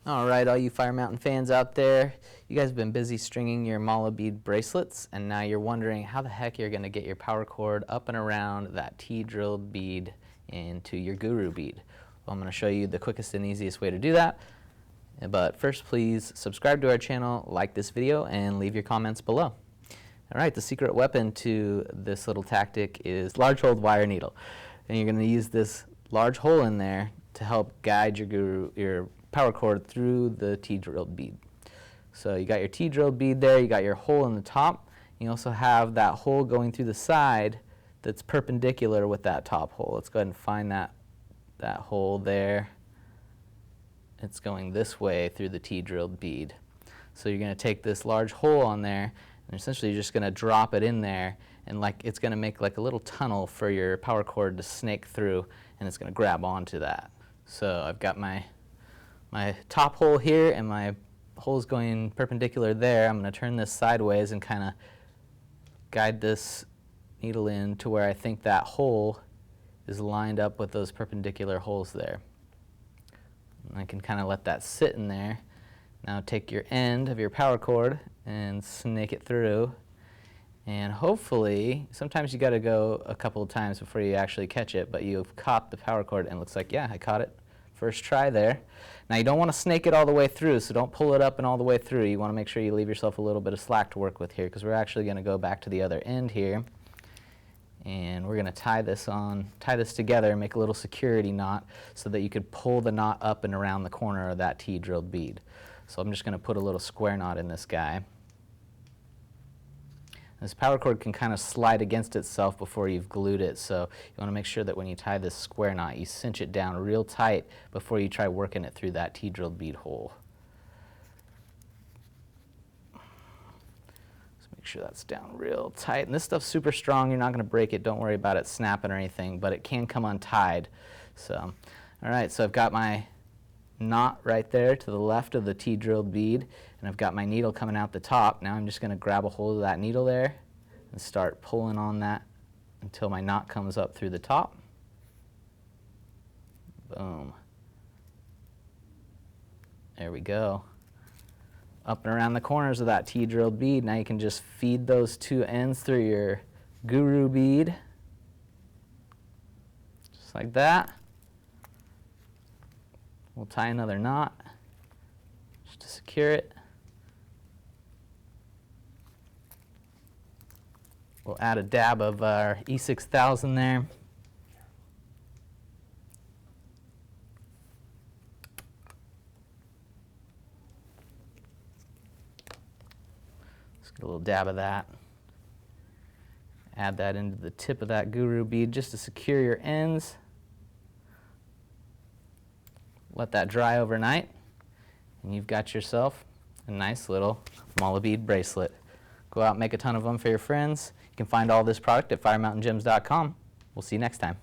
All right, all you Fire Mountain fans out there, you guys have been busy stringing your mala bead bracelets, and now you're wondering how the heck you're going to get your power cord up and around that T-drilled bead into your guru bead. Well, I'm going to show you the quickest and easiest way to do that. But first, please subscribe to our channel, like this video, and leave your comments below. All right, the secret weapon to this little tactic is large-holed wire needle. And you're going to use this large hole in there to help guide your power cord through the T-drilled bead. So you got your T-drilled bead there, you got your hole in the top, you also have that hole going through the side that's perpendicular with that top hole. Let's go ahead and find that hole there. It's going this way through the T-drilled bead. So you're going to take this large hole on there, and essentially you're just going to drop it in there, and it's going to make like a little tunnel for your power cord to snake through, and it's going to grab onto that. So I've got my top hole here, and my hole's going perpendicular there. I'm going to turn this sideways and kind of guide this needle in to where I think that hole is lined up with those perpendicular holes there. And I can kind of let that sit in there. Now take your end of your power cord and snake it through. And hopefully, sometimes you got to go a couple of times before you actually catch it, but you've caught the power cord, and it looks like, yeah, I caught it. First try there. Now you don't want to snake it all the way through, so don't pull it up and all the way through. You want to make sure you leave yourself a little bit of slack to work with here, because we're actually going to go back to the other end here, and we're going to tie this together and make a little security knot so that you could pull the knot up and around the corner of that T-drilled bead. So I'm just going to put a little square knot in this guy. This power cord can kind of slide against itself before you've glued it, so you want to make sure that when you tie this square knot, you cinch it down real tight before you try working it through that T-drilled bead hole. Just make sure that's down real tight. And this stuff's super strong. You're not going to break it. Don't worry about it snapping or anything, but it can come untied. So, all right, so I've got my knot right there to the left of the T-drilled bead, and I've got my needle coming out the top. Now I'm just going to grab a hold of that needle there and start pulling on that until my knot comes up through the top. Boom. There we go. Up and around the corners of that T-drilled bead. Now you can just feed those two ends through your guru bead, just like that. We'll tie another knot just to secure it. We'll add a dab of our E6000 there. Let's get a little dab of that. Add that into the tip of that guru bead just to secure your ends. Let that dry overnight, and you've got yourself a nice little mala bead bracelet. Go out and make a ton of them for your friends. You can find all this product at firemountaingems.com. We'll see you next time.